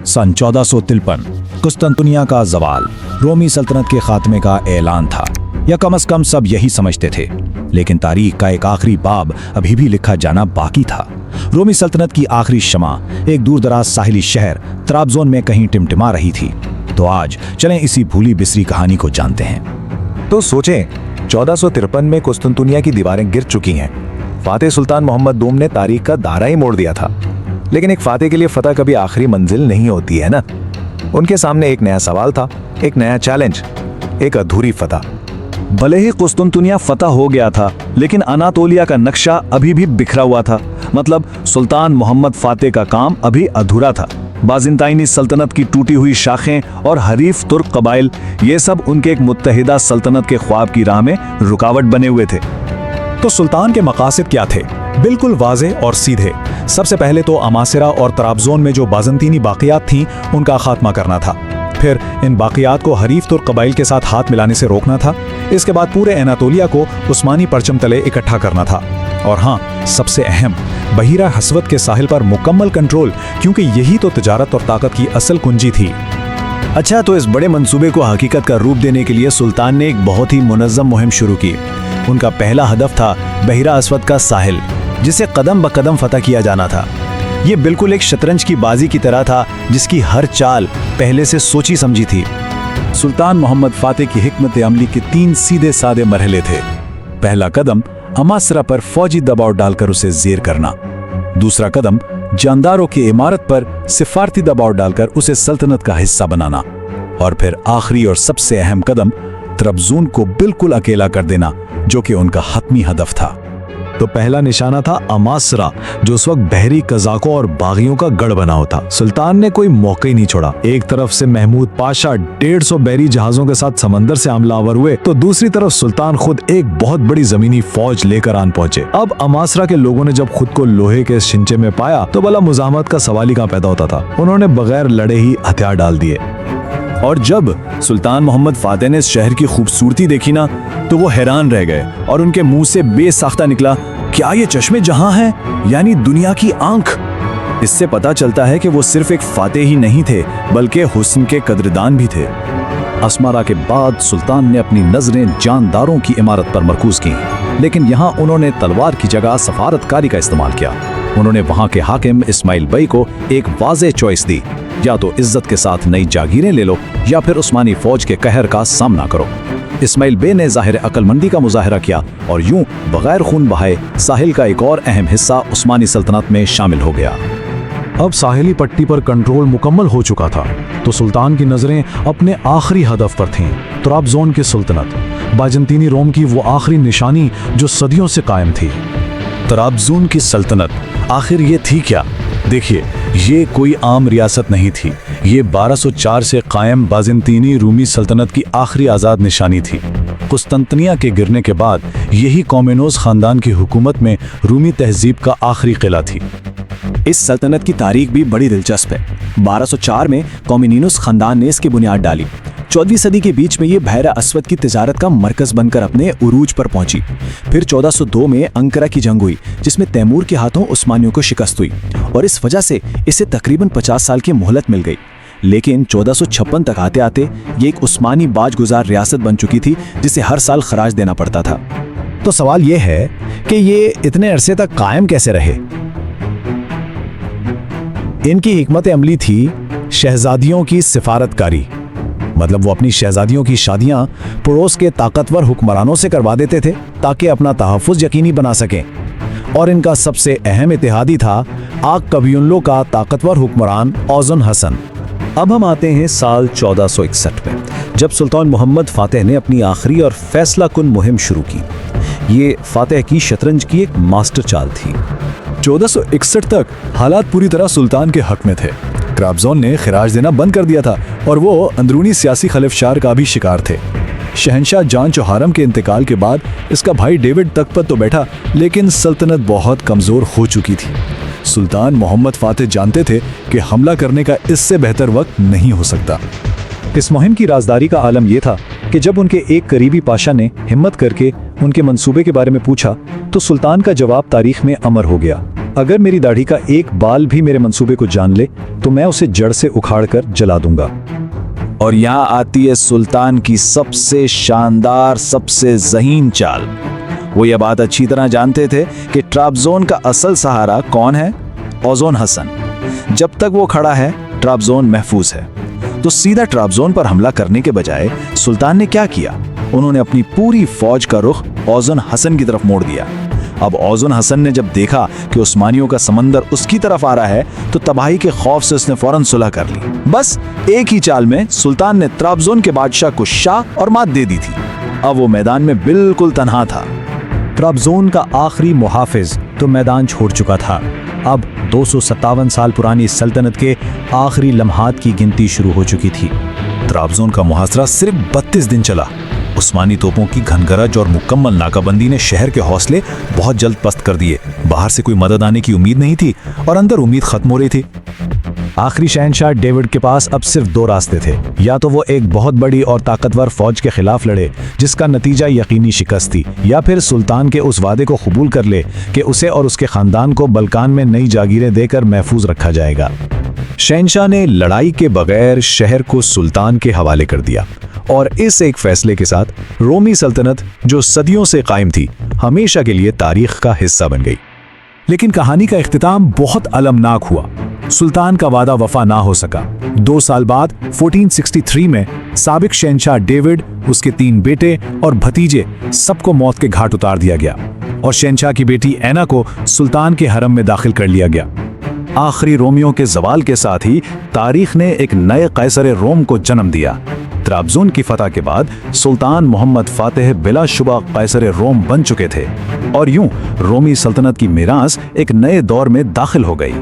सन 1453 कुस्तुनतुनिया का ज़वाल रोमी सल्तनत के खात्मे का ऐलान था, या कम से कम सब यही समझते थे। लेकिन तारीख का एक आखिरी बाब अभी भी लिखा जाना बाकी था। रोमी सल्तनत की आखिरी शमा एक दूरदराज साहिली शहर त्राबजोन में कहीं टिमटिमा रही थी। तो आज चलें इसी भूली बिसरी कहानी को जानते हैं। तो सोचें, 1453 में कुस्तुनतुनिया की दीवारें गिर चुकी हैं। फातेह सुल्तान मोहम्मद दूम ने तारीख का दायरा ही मोड़ दिया था। लेकिन एक फातेह के लिए फतह कभी आखिरी मंजिल नहीं होती है ना। उनके सामने एक नया सवाल था, एक नया चैलेंज, एक अधूरी फतह। भले ही कुस्तुनतुनिया फतह हो गया था, लेकिन अनातोलिया का नक्शा अभी भी बिखरा हुआ था। मतलब सुल्तान मोहम्मद फातेह का काम अभी अधूरा था। बाज़िंताइनी सल्तनत की टूटी हुई शाखें और हरीफ तुर्क कबाइल, ये सब उनके एक मुत्तहिदा सल्तनत के ख्वाब की राह में रुकावट बने हुए थे। तो सुल्तान के मकासद क्या थे? बिल्कुल वाज़े और सीधे। सबसे पहले तो अमासिरा और त्राबजोन में जो बाज़ंतीनी बाक़ियात थीं, उनका खात्मा करना था। फिर इन बाक़ियात को हरीफ तुर्क कबाइल के साथ हाथ मिलाने से रोकना था। इसके बाद पूरे एनातोलिया को उस्मानी परचम तले इकट्ठा करना था। और हाँ, सबसे अहम, बहीरा हसवत के साहिल पर मुकम्मल कंट्रोल, क्योंकि यही तो तिजारत और ताकत की असल कुंजी थी। अच्छा, तो इस बड़े मंसूबे को हकीकत का रूप देने के लिए सुल्तान ने एक बहुत ही मुनज़्ज़म मुहिम शुरू की। उनका पहला हदफ था बहीरा अस्वद का साहिल, जिसे कदम ब कदम फतह किया जाना था। ये बिल्कुल एक शतरंज की बाजी की तरह था, जिसकी हर चाल पहले से सोची समझी थी। सुल्तान मोहम्मद फातेह की हिकमत अमली के 3 सीधे सादे मरहले थे। पहला कदम अमासरा पर फौजी दबाव डालकर उसे जेर करना। दूसरा कदम जानदारों की इमारत पर सिफारती दबाव डालकर उसे सल्तनत का हिस्सा बनाना। और फिर आखिरी और सबसे अहम कदम त्राबजोन को बिल्कुल अकेला कर देना, जो कि उनका हतमी हदफ था। तो पहला निशाना था अमासरा, जो उस वक्त बहरी कजाकों और बागियों का गढ़ बना होता। सुल्तान ने कोई मौका ही नहीं छोड़ा। एक तरफ से महमूद पाशा 150 बहरी जहाजों के साथ समंदर से हमलावर हुए, तो दूसरी तरफ सुल्तान खुद एक बहुत बड़ी जमीनी फौज लेकर आन पहुंचे। अब अमासरा के लोगों ने जब खुद को लोहे के शिंचे में पाया, तो भला मुजाहमत का सवाल ही कहां पैदा होता था। उन्होंने बगैर लड़े ही हथियार डाल दिए। और जब सुल्तान मोहम्मद फातेह ने इस शहर की खूबसूरती देखी ना, तो वो हैरान रह गए और उनके मुंह से बेसाख्ता निकला, क्या ये चश्मे जहां हैं, यानी दुनिया की आंख। इससे पता चलता है कि वो सिर्फ एक फातेह ही नहीं थे, बल्कि हुस्न के कदरदान भी थे। अस्मारा के बाद सुल्तान ने अपनी नजरें जानदारों की इमारत पर मरकूज की, लेकिन यहाँ उन्होंने तलवार की जगह सफारतकारी का इस्तेमाल किया। उन्होंने वहाँ के हाकिम इस्माइल बई को एक वाज़ेह चॉइस दी, या तो इज्जत के साथ नई जागीरें ले लो, या फिर उस्मानी फौज के कहर का सामना करो। इस्माइल बे ने ज़ाहिर अक्लमंदी का मुजाहरा किया, और यूं बगैर खून बहाए साहिल का एक और अहम हिस्सा उस्मानी सल्तनत में शामिल हो गया। अब साहिली पट्टी पर कंट्रोल मुकम्मल हो चुका था, तो सुल्तान की नज़रें अपने आखिरी हदफ पर थीं, त्राबजोन की सल्तनत, बाज़ंतीनी रोम की वो आखिरी निशानी जो सदियों से कायम थी। त्राबजोन की सल्तनत आखिर ये थी क्या? देखिए, ये कोई आम रियासत नहीं थी। ये 1204 से कायम बाज़ंतीनी रूमी सल्तनत की आखिरी आज़ाद निशानी थी। कुस्तुनतुनिया के गिरने के बाद यही कॉमेनोज ख़ानदान की हुकूमत में रूमी तहजीब का आखिरी किला थी। इस सल्तनत की तारीख भी बड़ी दिलचस्प है। 1204 में कॉमेनिनुस ख़ानदान ने इसकी बुनियाद डाली। 14वीं सदी के बीच में ये बहरा अस्वद की तिजारत का मरकज़ बनकर अपने उरूज पर पहुंची। फिर 1402 में अंकरा की जंग हुई, जिसमें तैमूर के हाथों उस्मानियों को शिकस्त हुई, और इस वजह से इसे तकरीबन 50 साल की मोहलत मिल गई। लेकिन 1456 तक आते आते ये एक उस्मानी बाजगुजार रियासत बन चुकी थी, जिसे हर साल खराज देना पड़ता था। तो सवाल ये है कि ये इतने अरसे तक कायम कैसे रहे? इनकी हिकमत अमली थी शहजादियों की सिफारतकारी। मतलब वो अपनी शहजादियों की शादियां पड़ोस के ताकतवर हुक्मरानों से करवा देते थे, ताकि अपना तहफ़्फ़ुज़ यकीनी बना सकें। और इनका सबसे अहम इत्तेहादी था आग कबीलों का ताकतवर हुक्मरान औज़ुन हसन। अब हम आते हैं साल 1461 में, जब सुल्तान मोहम्मद फातेह ने अपनी आखिरी और फैसला कुन मुहिम शुरू की। ये फातेह की शतरंज की एक मास्टर चाल थी। 1461 तक हालात पूरी तरह सुल्तान के हक में थे। त्राबजोन ने खिराज देना बंद कर दिया था, और वो अंदरूनी सियासी खलिफशार का भी शिकार थे। शहंशाह जान चौहारम के इंतकाल के बाद इसका भाई डेविड तख्त पर तो बैठा, लेकिन सल्तनत बहुत कमज़ोर हो चुकी थी। सुल्तान मोहम्मद फातेह जानते थे कि हमला करने का इससे बेहतर वक्त नहीं हो सकता। इस मुहिम की राजदारी का आलम यह था कि जब उनके एक करीबी पाशा ने हिम्मत करके उनके मंसूबे के बारे में पूछा, तो सुल्तान का जवाब तारीख में अमर हो गया। अगर मेरी दाढ़ी का एक बाल भी मेरे मंसूबे को जान ले तो मैं उसे जड़ से उखाड़ कर जला दूंगा। और यहाँ आती है सुल्तान की सबसे शानदार, सबसे ज़हीन चाल। वो ये बात अच्छी तरह जानते थे कि ट्राब्जोन का असल सहारा कौन है? ओज़ोन हसन। जब तक वो खड़ा है ट्राब्जोन महफूज है। तो सीधा ट्राब्जोन पर हमला करने के बजाय सुल्तान ने क्या किया? उन्होंने अपनी पूरी फौज का रुख ओज़ोन हसन की तरफ मोड़ दिया। अब ओज़ोन हसन ने जब देखा कि उस्मानियों का समंदर उसकी तरफ आ रहा है तो तबाही के खौफ से उसने फौरन सुलह कर ली। बस एक ही चाल में सुल्तान ने ट्राब्जोन के बादशाह को शाह और मात दे दी थी। अब वो मैदान में बिल्कुल तन्हा था। ट्राब्जोन का आखिरी मुहाफिज तो मैदान छोड़ चुका था। अब 257 साल पुरानी सल्तनत के आखिरी लम्हात की गिनती शुरू हो चुकी थी। ट्राब्जोन का मुहासरा सिर्फ 32 दिन चला। उस्मानी तोपों की घनगरज और मुकम्मल नाकाबंदी ने शहर के हौसले बहुत जल्द पस्त कर दिए। बाहर से कोई मदद आने की उम्मीद नहीं थी और अंदर उम्मीद खत्म हो रही थी। आखिरी शहंशाह डेविड के पास अब सिर्फ 2 रास्ते थे। या तो वो एक बहुत बड़ी और ताकतवर फौज के खिलाफ लड़े जिसका नतीजा यकीनी शिकस्त थी, या फिर सुल्तान के उस वादे को कबूल कर ले कि उसे और उसके खानदान को बल्कान में नई जागीरें देकर महफूज रखा जाएगा। शहंशाह ने लड़ाई के बगैर शहर को सुल्तान के हवाले कर दिया और इस एक फैसले के साथ रोमी सल्तनत, जो सदियों से कायम थी, हमेशा के लिए तारीख का हिस्सा बन गई। लेकिन कहानी का इख्तिताम बहुत अलमनाक हुआ। सुल्तान का वादा वफा ना हो सका। 2 साल बाद 1463 में साबिक शहंशाह डेविड, उसके 3 बेटे और भतीजे सबको मौत के घाट उतार दिया गया और शहंशाह की बेटी ऐना को सुल्तान के हरम में दाखिल कर लिया गया। आखिरी रोमियों के जवाल के साथ ही तारीख ने एक नए कैसर रोम को जन्म दिया। ट्राब्जोन की फतह के बाद सुल्तान मोहम्मद फातेह बिलाशुबा कैसर रोम बन चुके थे और यूं रोमी सल्तनत की मीरास एक नए दौर में दाखिल हो गई।